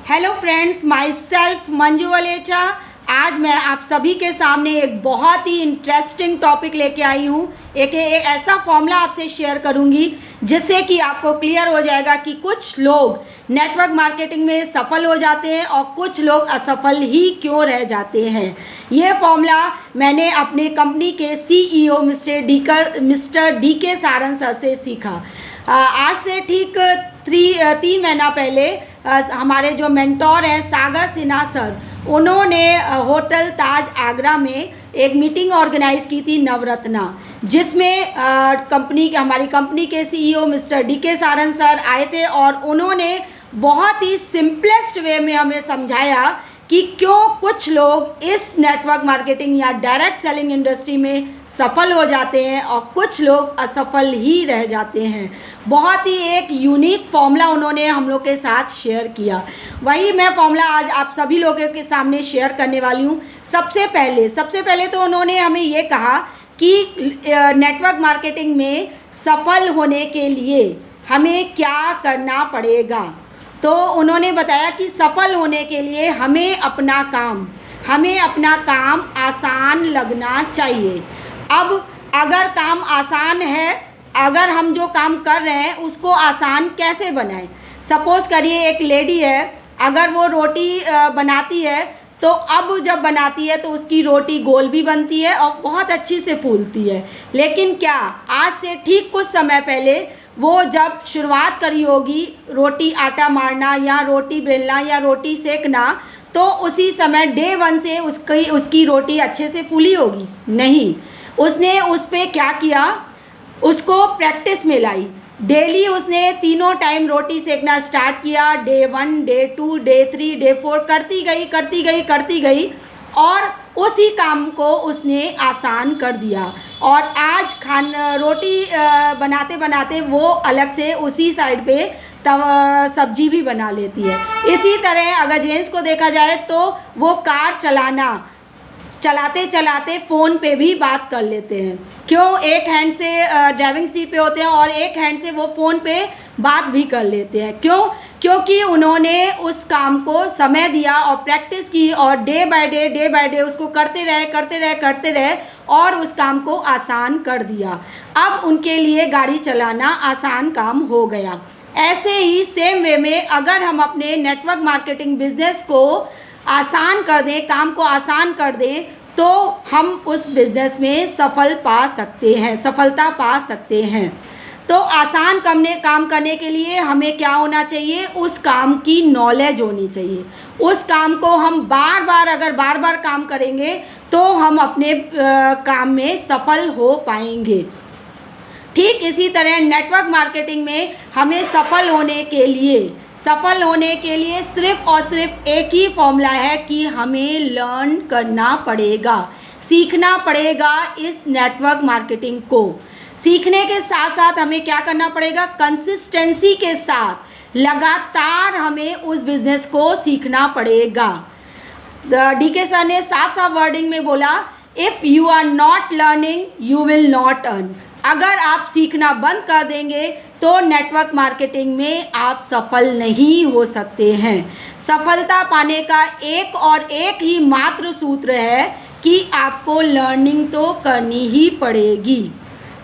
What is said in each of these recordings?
Hello friends, myself Manju Valecha. आज मैं आप सभी के सामने एक बहुत ही इंटरेस्टिंग टॉपिक लेके आई हूँ। एक ऐसा फॉर्मूला आपसे शेयर करूँगी जिससे कि आपको क्लियर हो जाएगा कि कुछ लोग नेटवर्क मार्केटिंग में सफल हो जाते हैं और कुछ लोग असफल ही क्यों रह जाते हैं। ये फॉर्मूला मैंने अपने कंपनी के CEO mister DK Saran sir से सीखा। आज से ठीक 3 महीना पहले हमारे जो मेंटोर हैं सागर सिन्हा सर, उन्होंने होटल ताज आगरा में एक मीटिंग ऑर्गेनाइज़ की थी नवरत्ना, जिसमें हमारी कंपनी के CEO mister DK Saran sir आए थे और उन्होंने बहुत ही सिंपलेस्ट वे में हमें समझाया कि क्यों कुछ लोग इस नेटवर्क मार्केटिंग या डायरेक्ट सेलिंग इंडस्ट्री में सफल हो जाते हैं और कुछ लोग असफल ही रह जाते हैं। बहुत ही एक यूनिक फॉर्मूला उन्होंने हम लोग के साथ शेयर किया। वही मैं फॉर्मूला आज आप सभी लोगों के सामने शेयर करने वाली हूँ। सबसे पहले तो उन्होंने हमें ये कहा कि नेटवर्क मार्केटिंग में सफल होने के लिए हमें क्या करना पड़ेगा। तो उन्होंने बताया कि सफल होने के लिए हमें अपना काम आसान लगना चाहिए। अब अगर काम आसान है, अगर हम जो काम कर रहे हैं उसको आसान कैसे बनाएं। सपोज़ करिए एक लेडी है, अगर वो रोटी बनाती है तो अब जब बनाती है तो उसकी रोटी गोल भी बनती है और बहुत अच्छी से फूलती है। लेकिन क्या आज से ठीक कुछ समय पहले वो जब शुरुआत करी होगी रोटी आटा मारना या रोटी बेलना या रोटी सेकना, तो उसी समय डे 1 से उसकी रोटी अच्छे से फूली होगी? नहीं। उसने उस पर क्या किया, उसको प्रैक्टिस में लाई। डेली उसने 3 टाइम रोटी सेकना स्टार्ट किया। डे 1, डे 2, डे 3, डे 4 करती गई और उसी काम को उसने आसान कर दिया। और आज रोटी बनाते बनाते वो अलग से उसी साइड पे तब सब्जी भी बना लेती है। इसी तरह अगर जेंट्स को देखा जाए तो वो कार चलाते फ़ोन पे भी बात कर लेते हैं। क्यों? एक हैंड से ड्राइविंग सीट पे होते हैं और एक हैंड से वो फ़ोन पे बात भी कर लेते हैं। क्यों? क्योंकि उन्होंने उस काम को समय दिया और प्रैक्टिस की और डे बाय डे उसको करते रहे और उस काम को आसान कर दिया। अब उनके लिए गाड़ी चलाना आसान काम हो गया। ऐसे ही सेम वे में अगर हम अपने नेटवर्क मार्केटिंग बिजनेस को आसान कर दें, काम को आसान कर दें, तो हम उस बिज़नेस में सफलता पा सकते हैं। तो आसान काम करने के लिए हमें क्या होना चाहिए? उस काम की नॉलेज होनी चाहिए। उस काम को हम बार बार काम करेंगे तो हम अपने काम में सफल हो पाएंगे। ठीक इसी तरह नेटवर्क मार्केटिंग में हमें सफल होने के लिए सिर्फ और सिर्फ एक ही फॉर्मूला है कि हमें लर्न करना पड़ेगा, सीखना पड़ेगा। इस नेटवर्क मार्केटिंग को सीखने के साथ साथ हमें क्या करना पड़ेगा? कंसिस्टेंसी के साथ लगातार हमें उस बिज़नेस को सीखना पड़ेगा। DK सर ने साफ वर्डिंग में बोला, if you are not learning you will not earn. अगर आप सीखना बंद कर देंगे तो नेटवर्क मार्केटिंग में आप सफल नहीं हो सकते हैं। सफलता पाने का एक ही मात्र सूत्र है कि आपको लर्निंग तो करनी ही पड़ेगी।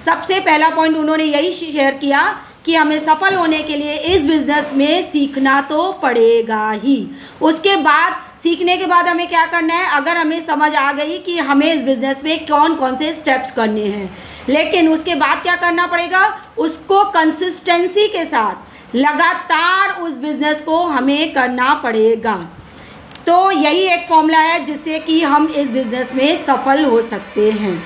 सबसे पहला पॉइंट उन्होंने यही शेयर किया कि हमें सफल होने के लिए इस बिज़नेस में सीखना तो पड़ेगा ही। उसके बाद सीखने के बाद हमें क्या करना है? अगर हमें समझ आ गई कि हमें इस बिज़नेस में कौन से स्टेप्स करने हैं, लेकिन उसके बाद क्या करना पड़ेगा? उसको कंसिस्टेंसी के साथ लगातार उस बिज़नेस को हमें करना पड़ेगा। तो यही एक फॉर्मूला है जिससे कि हम इस बिज़नेस में सफल हो सकते हैं।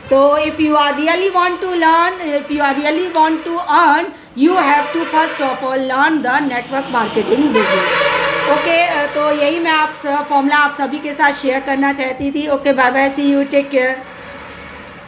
तो if you are really want to learn, if you are really want to earn, you have to first of all learn the network marketing business. Okay, तो यही मैं फॉर्मूला आप सभी के साथ शेयर करना चाहती थी। Okay, bye bye, see you, take care.